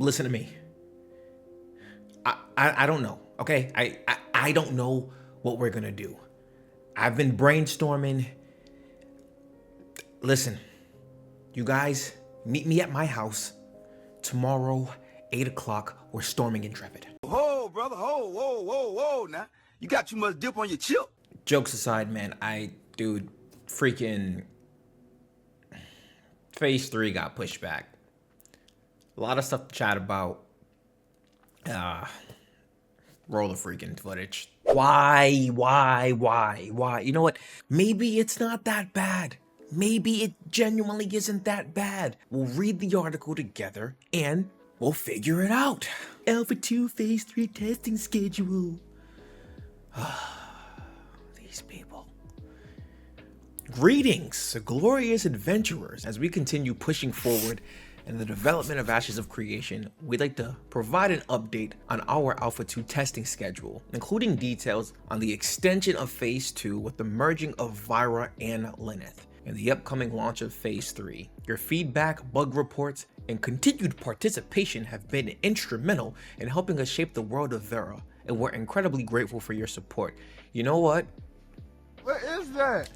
listen to me. I don't know, okay? I don't know what we're gonna do. I've been brainstorming. Listen, you guys, meet me at my house tomorrow, 8 o'clock. We're storming Intrepid. Whoa, brother, whoa, now. You got too much dip on your chip. Jokes aside, man, dude, freaking Phase 3 got pushed back. A lot of stuff to chat about. Roll the freaking footage. Why? You know what? Maybe it's not that bad. Maybe it genuinely isn't that bad. We'll read the article together and we'll figure it out. Alpha 2 Phase 3 testing schedule. These people. Greetings, glorious adventurers. As we continue pushing forward in the development of Ashes of Creation, we'd like to provide an update on our Alpha 2 testing schedule, including details on the extension of Phase 2 with the merging of Vyra and Lyneth, and the upcoming launch of Phase 3. Your feedback, bug reports, and continued participation have been instrumental in helping us shape the world of Vyra, and we're incredibly grateful for your support. You know what? What is that?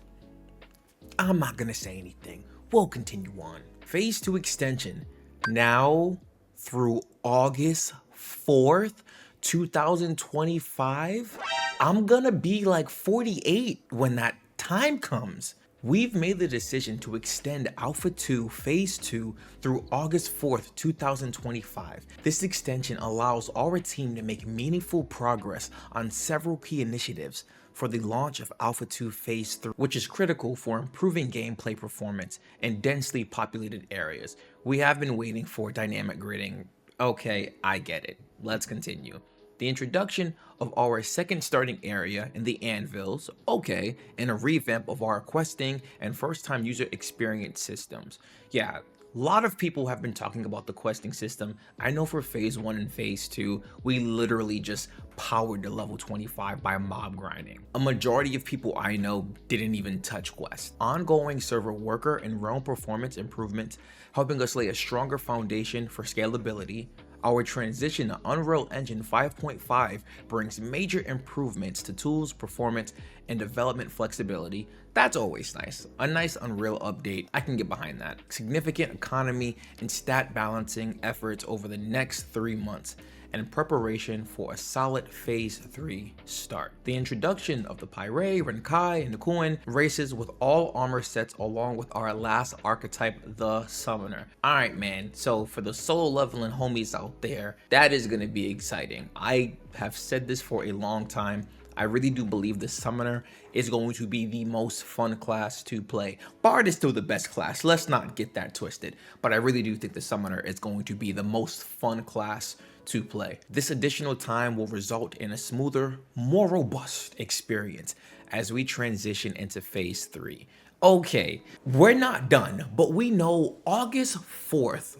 I'm not gonna say anything. We'll continue on. Phase 2 extension, now through August 4th, 2025. I'm gonna be like 48 when that time comes. We've made the decision to extend Alpha 2 Phase 2 through August 4th, 2025. This extension allows our team to make meaningful progress on several key initiatives for the launch of Alpha 2 Phase 3, which is critical for improving gameplay performance in densely populated areas. We have been waiting for dynamic gridding. Okay, I get it. Let's continue. The introduction of our second starting area in the Anvils, okay, and a revamp of our questing and first-time user experience systems. Yeah, a lot of people have been talking about the questing system. I know for Phase 1 and Phase 2, we literally just powered to level 25 by mob grinding. A majority of people I know didn't even touch quest. Ongoing server worker and realm performance improvements, helping us lay a stronger foundation for scalability. Our transition to Unreal Engine 5.5 brings major improvements to tools, performance, and development flexibility. That's always nice. A nice Unreal update, I can get behind that. Significant economy and stat balancing efforts over the next 3 months, and in preparation for a solid Phase 3 start. The introduction of the Pyre, Renkai, and Nikuin races with all armor sets along with our last archetype, the Summoner. Alright man, so for the solo leveling homies out there, that is going to be exciting. I have said this for a long time. I really do believe the Summoner is going to be the most fun class to play. Bard is still the best class, let's not get that twisted, but I really do think the Summoner is going to be the most fun class to play. This additional time will result in a smoother, more robust experience as we transition into Phase 3. Okay, we're not done, but we know August 4th.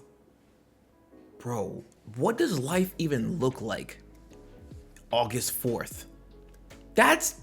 Bro, what does life even look like August 4th? That's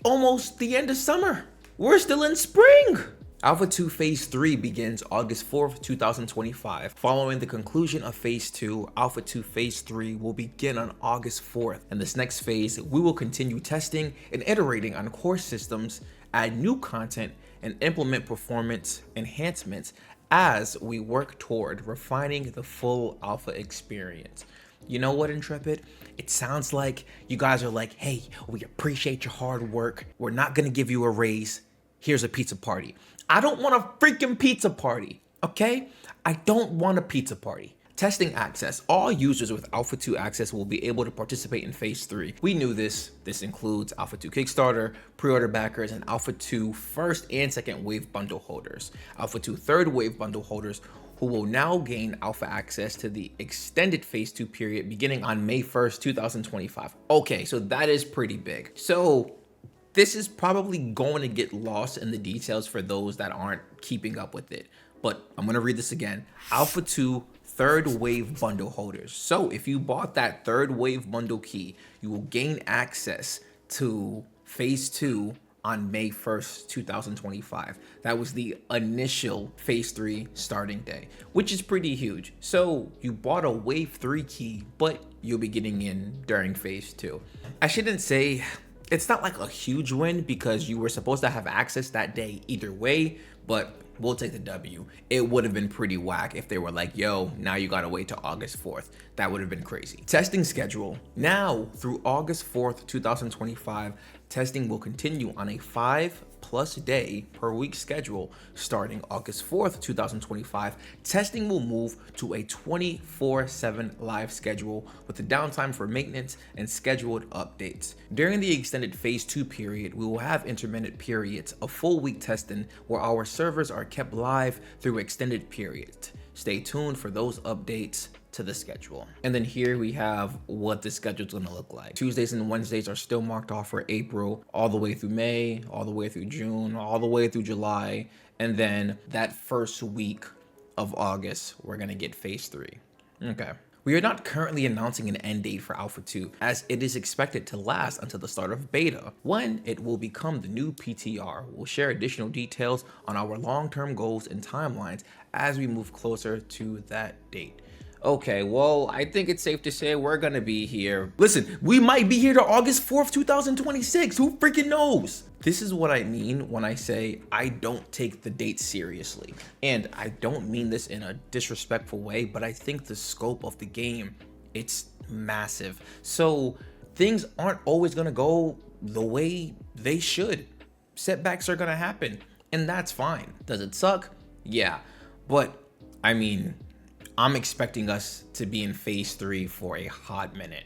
almost the end of summer. We're still in spring. Alpha 2 Phase 3 begins August 4th, 2025. Following the conclusion of Phase 2, Alpha 2 Phase 3 will begin on August 4th. In this next phase, we will continue testing and iterating on core systems, add new content, and implement performance enhancements as we work toward refining the full Alpha experience. You know what, Intrepid? It sounds like you guys are like, hey, we appreciate your hard work. We're not gonna give you a raise. Here's a pizza party. I don't want a freaking pizza party, okay? I don't want a pizza party. Testing access. All users with Alpha 2 access will be able to participate in Phase 3. We knew this. This includes Alpha 2 Kickstarter, pre-order backers, and Alpha 2 first and second wave bundle holders. Alpha 2 third wave bundle holders who will now gain alpha access to the extended Phase 2 period beginning on May 1st, 2025. Okay, so that is pretty big. So this is probably going to get lost in the details for those that aren't keeping up with it. But I'm going to read this again. Alpha 2 third wave bundle holders. So if you bought that third wave bundle key, you will gain access to Phase 2 on May 1st, 2025. That was the initial Phase 3 starting day, which is pretty huge. So you bought a Wave 3 key, but you'll be getting in during Phase 2. I shouldn't say it's not like a huge win because you were supposed to have access that day either way, but we'll take the W. It would have been pretty whack if they were like, yo, now you gotta wait till August 4th. That would have been crazy. Testing schedule. Now through August 4th, 2025, testing will continue on a 5+ day per week schedule. Starting August 4th, 2025, testing will move to a 24/7 live schedule with the downtime for maintenance and scheduled updates. During the extended Phase 2 period, we will have intermittent periods of full week testing where our servers are kept live through extended periods. Stay tuned for those updates to the schedule. And then here we have what the schedule is going to look like. Tuesdays and Wednesdays are still marked off for April, all the way through May, all the way through June, all the way through July. And then that first week of August, we're going to get Phase 3. Okay. We are not currently announcing an end date for Alpha 2, as it is expected to last until the start of Beta, when it will become the new PTR. We'll share additional details on our long-term goals and timelines as we move closer to that date. Okay, well, I think it's safe to say we're gonna be here. Listen, we might be here to August 4th, 2026. Who freaking knows? This is what I mean when I say I don't take the date seriously. And I don't mean this in a disrespectful way, but I think the scope of the game, it's massive. So things aren't always gonna go the way they should. Setbacks are gonna happen, and that's fine. Does it suck? Yeah, but I mean, I'm expecting us to be in Phase 3 for a hot minute.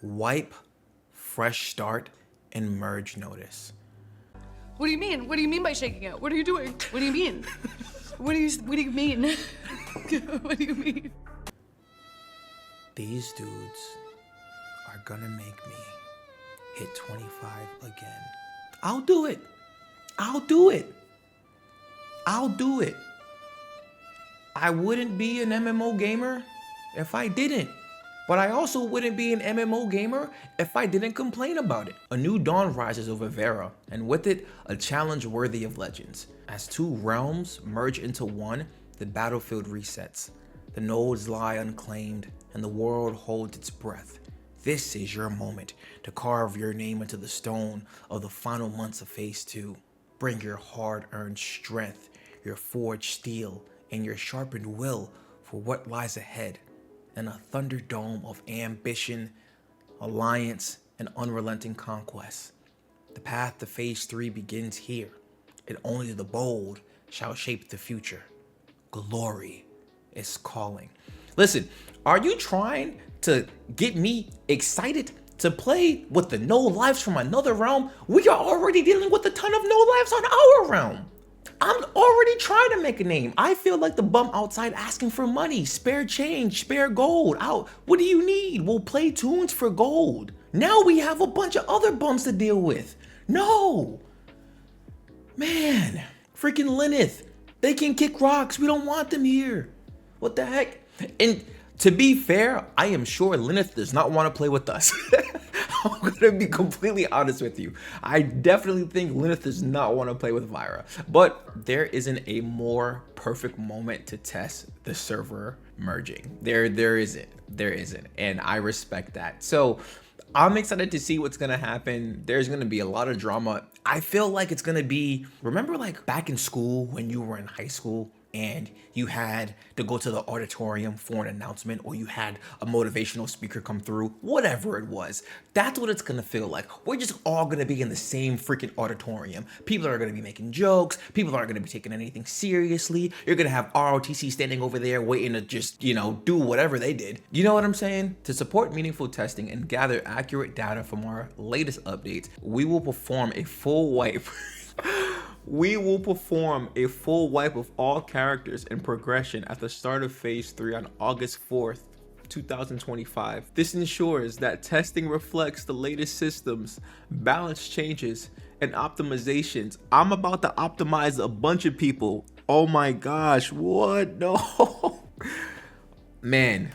Wipe, fresh start, and merge notice. What do you mean? What do you mean by shaking it? What are you doing? What do you mean? What do you mean? What do you mean? These dudes are gonna make me hit 25 again. I'll do it. I'll do it. I'll do it. I wouldn't be an MMO gamer if I didn't. But I also wouldn't be an MMO gamer if I didn't complain about it. A new dawn rises over Vera, and with it, a challenge worthy of legends. As two realms merge into one, the battlefield resets. The nodes lie unclaimed, and the world holds its breath. This is your moment to carve your name into the stone of the final months of Phase 2. Bring your hard-earned strength, your forged steel, and your sharpened will for what lies ahead in a thunderdome of ambition, alliance, and unrelenting conquest. The path to Phase 3 begins here, and only the bold shall shape the future. Glory is calling. Listen, are you trying to get me excited to play with the no lives from another realm? We are already dealing with a ton of no lives on our realm. I'm already trying to make a name. I feel like the bum outside asking for money, spare change, spare gold. Out. What do you need? We'll play tunes for gold. Now we have a bunch of other bums to deal with. No. Man, freaking Lyneth. They can kick rocks. We don't want them here. What the heck? And to be fair, I am sure Lyneth does not want to play with us. I'm gonna be completely honest with you. I definitely think Lyneth does not want to play with Vyra. But there isn't a more perfect moment to test the server merging. There isn't. And I respect that. So I'm excited to see what's gonna happen. There's gonna be a lot of drama. I feel like it's gonna be, remember like back in school when you were in high school and you had to go to the auditorium for an announcement, or you had a motivational speaker come through, whatever it was. That's what it's gonna feel like. We're just all gonna be in the same freaking auditorium. People are gonna be making jokes. People aren't gonna be taking anything seriously. You're gonna have ROTC standing over there waiting to just, do whatever they did. You know what I'm saying? To support meaningful testing and gather accurate data from our latest updates, we will perform a full wipe. We will perform a full wipe of all characters and progression at the start of Phase 3 on August 4th, 2025. This ensures that testing reflects the latest systems, balance changes, and optimizations. I'm about to optimize a bunch of people. Oh my gosh, what? No. Man,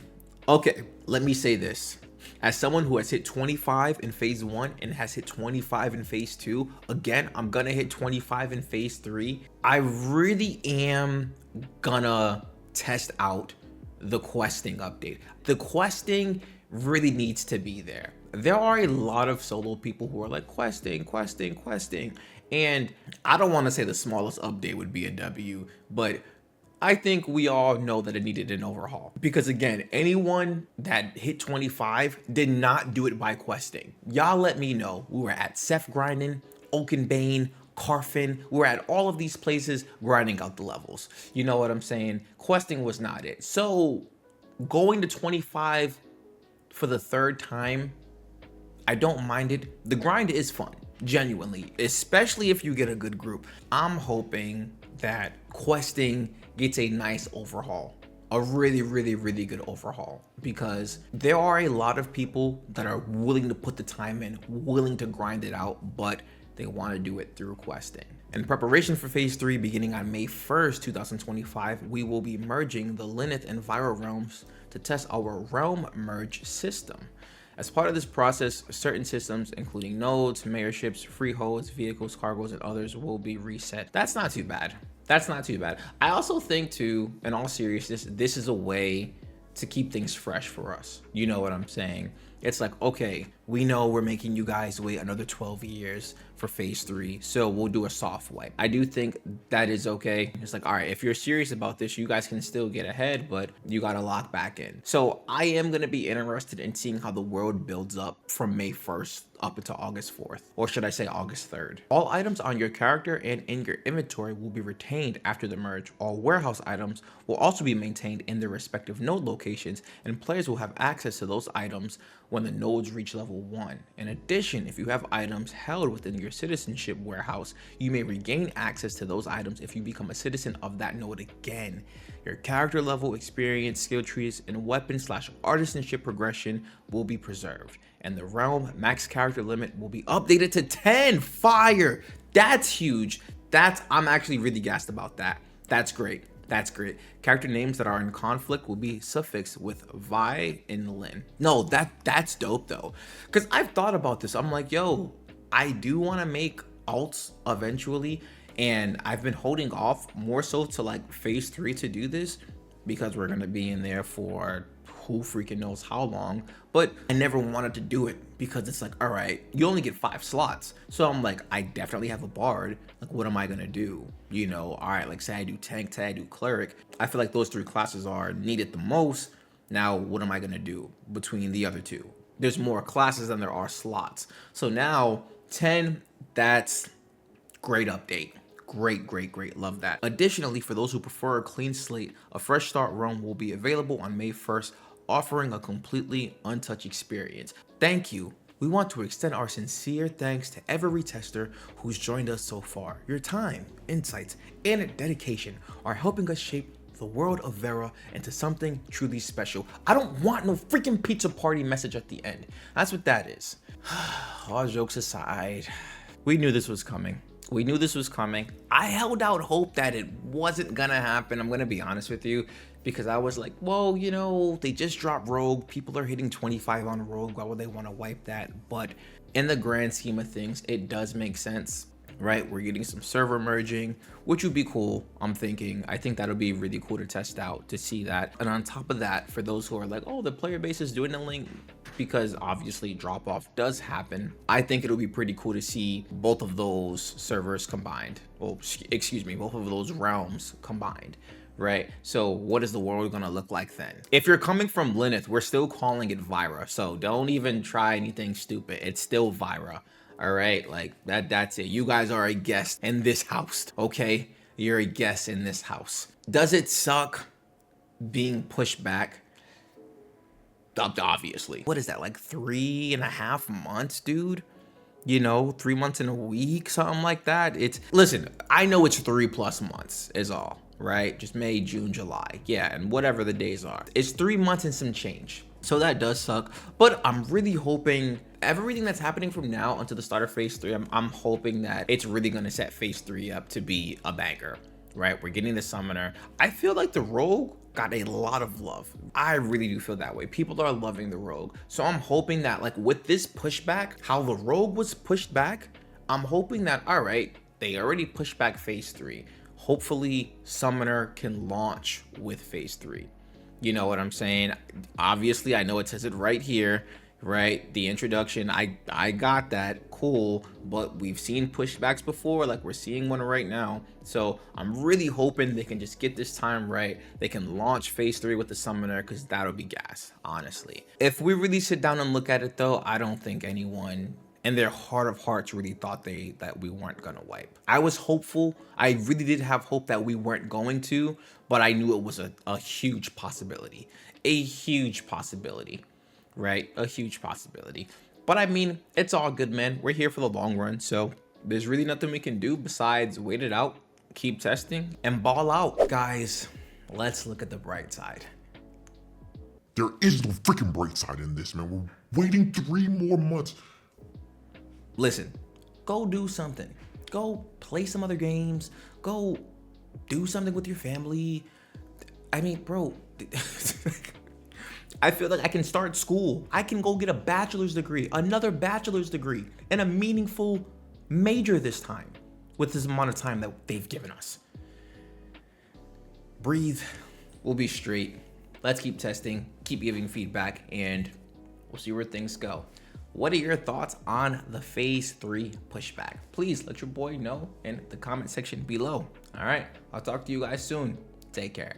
okay, let me say this. As someone who has hit 25 in phase 1 and has hit 25 in phase 2, again, I'm gonna hit 25 in phase 3. I really am gonna test out the questing update. The questing really needs to be there. There are a lot of solo people who are like questing, and I don't want to say the smallest update would be a W, but I think we all know that it needed an overhaul, because again, anyone that hit 25 did not do it by questing. Y'all let me know. We were at Seth grinding, Oakenbane, Carfin. We're at all of these places grinding out the levels. You know what I'm saying? Questing was not it. So going to 25 for the third time, I don't mind it. The grind is fun, genuinely, especially if you get a good group. I'm hoping that questing gets a nice overhaul, a really good overhaul, because there are a lot of people that are willing to put the time in, willing to grind it out, but they want to do it through questing. In preparation for phase 3 beginning on May 1st, 2025, we will be merging the Lilith and Vira realms to test our realm merge system. As part of this process, certain systems, including nodes, mayorships, freeholds, vehicles, cargoes, and others will be reset. That's not too bad. That's not too bad. I also think too, in all seriousness, this is a way to keep things fresh for us. You know what I'm saying? It's like, okay, we know we're making you guys wait another 12 years for phase 3, so we'll do a soft wipe. I do think that is okay. It's like, all right, if you're serious about this, you guys can still get ahead, but you gotta lock back in. So I am gonna be interested in seeing how the world builds up from May 1st up until August 4th, or should I say August 3rd. All items on your character and in your inventory will be retained after the merge. All warehouse items will also be maintained in their respective node locations, and players will have access to those items when the nodes reach level 1. In addition, if you have items held within your citizenship warehouse, you may regain access to those items if you become a citizen of that node again. Your character level, experience, skill trees, and weapon/artisanship progression will be preserved, and the realm max character limit will be updated to 10. Fire! That's huge. I'm actually really gassed about that. That's great. That's great. Character names that are in conflict will be suffixed with Vi and Lin. No, that's dope though. Cause I've thought about this. I'm like, yo, I do want to make alts eventually, and I've been holding off more so to like phase 3 to do this, because we're gonna be in there for who freaking knows how long. But I never wanted to do it because it's like, all right, you only get 5 slots. So I'm like, I definitely have a bard. Like, what am I gonna do? You know, all right, like say I do tank, say I do cleric. I feel like those 3 classes are needed the most. Now, what am I gonna do between the other 2? There's more classes than there are slots. So now 10, that's great update. Great, love that. Additionally, for those who prefer a clean slate, a fresh start realm will be available on May 1st, offering a completely untouched experience. Thank you. We want to extend our sincere thanks to every tester who's joined us so far. Your time, insights, and dedication are helping us shape the world of Vera into something truly special. I don't want no freaking pizza party message at the end. That's what that is. All jokes aside, we knew this was coming. I held out hope that it wasn't gonna happen. I'm gonna be honest with you, because I was like, well, you know, they just dropped Rogue. People are hitting 25 on Rogue. Why would they want to wipe that? But in the grand scheme of things, it does make sense, right? We're getting some server merging, which would be cool. I think that'll be really cool to test out, to see that. And on top of that, for those who are like, oh, the player base is dwindling, because obviously drop off does happen, I think it'll be pretty cool to see both of those servers combined. Well, excuse me, both of those realms combined, right? So what is the world gonna look like then? If you're coming from Lilith, we're still calling it Vira, so don't even try anything stupid. It's still Vira. All right, like that's it. You guys are a guest in this house, okay? You're a guest in this house. Does it suck being pushed back? Obviously. What is that, like 3.5 months, dude? You know, 3 months and a week, something like that. Listen, I know it's 3+ months is all, right? Just May, June, July. Yeah, and whatever the days are. It's 3 months and some change. So that does suck, but I'm really hoping everything that's happening from now until the start of phase 3, I'm hoping that it's really gonna set phase 3 up to be a banger, right? We're getting the summoner. I feel like the rogue got a lot of love. I really do feel that way. People are loving the Rogue. So I'm hoping that like with this pushback, how the Rogue was pushed back, I'm hoping that, all right, they already pushed back phase 3. Hopefully Summoner can launch with phase 3. You know what I'm saying? Obviously, I know it says it right here, right? The introduction, I got that, cool, but we've seen pushbacks before, like we're seeing one right now. So I'm really hoping they can just get this time right. They can launch phase 3 with the Summoner, because that'll be gas, honestly. If we really sit down and look at it though, I don't think anyone in their heart of hearts really thought that we weren't gonna wipe. I was hopeful. I really did have hope that we weren't going to, but I knew it was a huge possibility. A huge possibility, right? A huge possibility. But I mean, it's all good, man. We're here for the long run, so there's really nothing we can do besides wait it out, keep testing, and ball out. Guys, let's look at the bright side. There is no freaking bright side in this, man. We're waiting 3 more months. Listen, go do something. Go play some other games. Go do something with your family. I mean, bro, I feel like I can start school. I can go get a bachelor's degree, another bachelor's degree, and a meaningful major this time with this amount of time that they've given us. Breathe. We'll be straight. Let's keep testing, keep giving feedback, and we'll see where things go. What are your thoughts on the phase 3 pushback? Please let your boy know in the comment section below. All right, I'll talk to you guys soon. Take care.